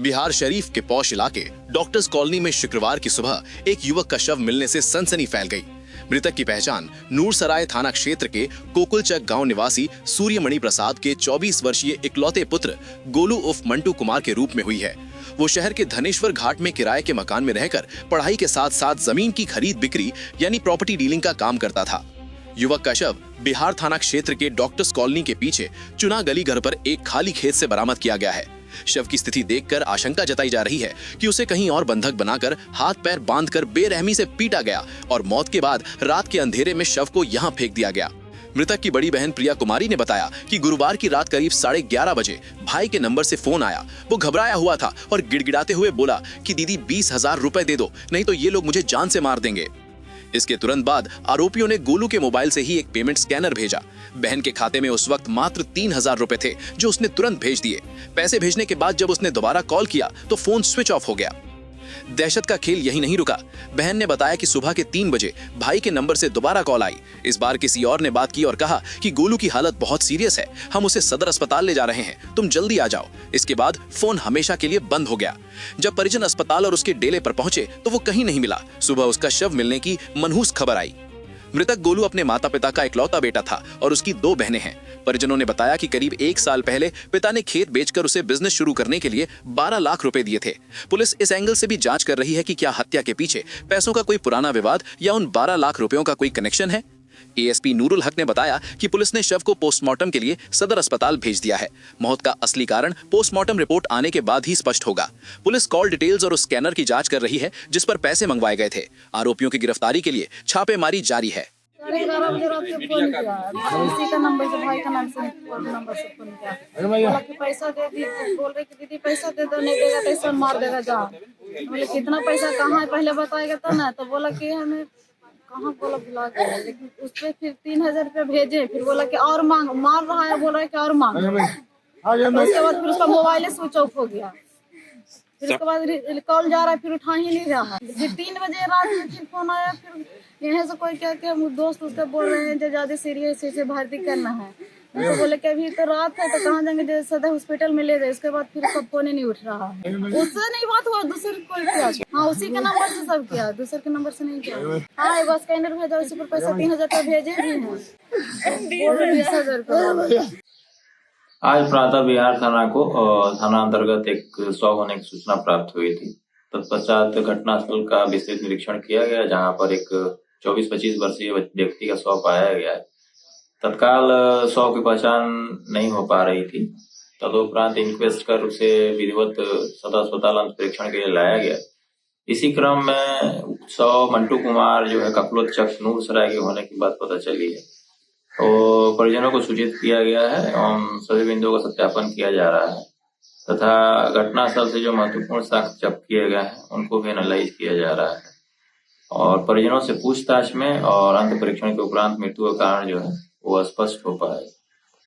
बिहार शरीफ के पौष इलाके doctors colony में शुक्रवार की सुबह एक युवक का शव मिलने से सनसनी फैल गई। मृतक की पहचान नूरसराय थाना क्षेत्र के कोकुलचक गांव निवासी सूर्यमणि प्रसाद के 24 वर्षीय इकलौते पुत्र गोलू उर्फ मंटू कुमार के रूप में हुई है। वो शहर के धनेश्वर घाट में किराए के मकान में रहकर पढ़ाई के साथ साथ जमीन की खरीद बिक्री यानी प्रॉपर्टी डीलिंग का काम करता था। युवक का शव बिहार थाना क्षेत्र के डॉक्टर्स कॉलोनी के पीछे चुना गली घर पर एक खाली खेत से बरामद किया गया है। शव की स्थिति देखकर आशंका जताई जा रही है कि उसे कहीं और बंधक बनाकर हाथ पैर बांधकर बेरहमी से पीटा गया और मौत के बाद रात के अंधेरे में शव को यहां फेंक दिया गया। मृतक की बड़ी बहन प्रिया कुमारी ने बताया कि गुरुवार की रात करीब 11:30 बजे भाई के नंबर से फोन आया। वो घबराया हुआ था और गिड़गिड़ाते हुए बोला कि दीदी 20,000 रुपए दे दो, नहीं तो ये लोग मुझे जान से मार देंगे। इसके तुरंत बाद आरोपियों ने गोलू के मोबाइल से ही एक पेमेंट स्कैनर भेजा। बहन के खाते में उस वक्त मात्र 3,000 रुपए थे जो उसने तुरंत भेज दिए। पैसे भेजने के बाद जब उसने दोबारा कॉल किया तो फोन स्विच ऑफ हो गया। दहशत का खेल यही नहीं रुका। बहन ने बताया कि सुबह के 3 बजे भाई के नंबर से दोबारा कॉल आई। इस बार किसी और ने बात की और कहा कि गोलू की हालत बहुत सीरियस है, हम उसे सदर अस्पताल ले जा रहे हैं, तुम जल्दी आ जाओ। इसके बाद फोन हमेशा के लिए बंद हो गया। जब परिजन अस्पताल और उसके डेले पर पहुंचे तो वो कहीं नहीं मिला। सुबह उसका शव मिलने की मनहूस खबर आई। मृतक गोलू अपने माता पिता का इकलौता बेटा था और उसकी 2 बहनें हैं। परिजनों ने बताया कि करीब 1 साल पहले पिता ने खेत बेचकर उसे बिजनेस शुरू करने के लिए 12 लाख रुपए दिए थे। पुलिस इस एंगल से भी जांच कर रही है कि क्या हत्या के पीछे पैसों का कोई पुराना विवाद या उन 12 लाख रुपयों का कोई कनेक्शन है। एएसपी नूरुल हक ने बताया कि पुलिस ने शव को पोस्टमार्टम के लिए सदर अस्पताल भेज दिया है। मौत का असली कारण पोस्टमार्टम रिपोर्ट आने के बाद ही स्पष्ट होगा। पुलिस कॉल डिटेल्स और उस स्कैनर की जांच कर रही है जिस पर पैसे मंगवाए गए थे। आरोपियों की गिरफ्तारी के लिए छापेमारी जारी है। 11:30 बजे रात को फोन किया, उसी का नंबर से, भाई का नाम से नंबर से फोन किया। बोला कि पैसा दे दी, बोल रहे कि दीदी पैसा दे दो, नहीं देगा तो ऐसा मार देगा जा। बोले कितना पैसा कहाँ है पहले बताएगा तो ना। तो बोला कि हमें कहाँ, बोला बुला गया, लेकिन उस पर फिर 3,000 रुपये भेजे। फिर बोला कि और मांग, मार रहा है, बोल रहा है कि और मांग। उसके बाद फिर उसका मोबाइल स्विच ऑफ हो गया। फिर उसके बाद कॉल जा रहा है, फिर उठा ही नहीं रहा। फिर 3 बजे रात में फिर फोन आया। फिर यहाँ से कोई क्या क्या दोस्त उसका बोल रहे हैं जो ज्यादा सीरियस है, भर्ती करना है। तो बोले कि अभी तो रात है तो कहाँ जाएंगे, जो सदर हॉस्पिटल में ले जाए। उसके बाद फिर सब फोन ही नहीं उठ रहा है। उससे नहीं बात हुआ, दूसरे कोई किया। हाँ, उसी के नंबर से सब किया, दूसरे के नंबर से नहीं किया। हाँ, बस स्कैनर भेजा, उसी पर पैसा 3,000 रुपये भेजे भी हैं। 20,000 रुपये। आज प्रातः बिहार थाना अंतर्गत एक शव होने की सूचना प्राप्त हुई थी। तत्पश्चात घटनास्थल का विस्तृत निरीक्षण किया गया, जहां पर एक 24-25 वर्षीय व्यक्ति का शव पाया गया है। तत्काल शव की पहचान नहीं हो पा रही थी। तदुपरांत इंक्वेस्ट कर उसे विधिवत सदर अस्पताल अंत परीक्षण के लिए लाया गया। इसी क्रम में शव मंटू कुमार जो है कपलोचक नूरसराय के होने की बात पता चली है। तो परिजनों को सूचित किया गया है एवं सभी बिंदुओं का सत्यापन किया जा रहा है तथा घटनास्थल से जो महत्वपूर्ण साक्ष्य जब्त किए गए हैं उनको भी एनालाइज किया जा रहा है और परिजनों से पूछताछ में और अंत परीक्षण के उपरांत मृत्यु का कारण जो है वो स्पष्ट हो पाएगा।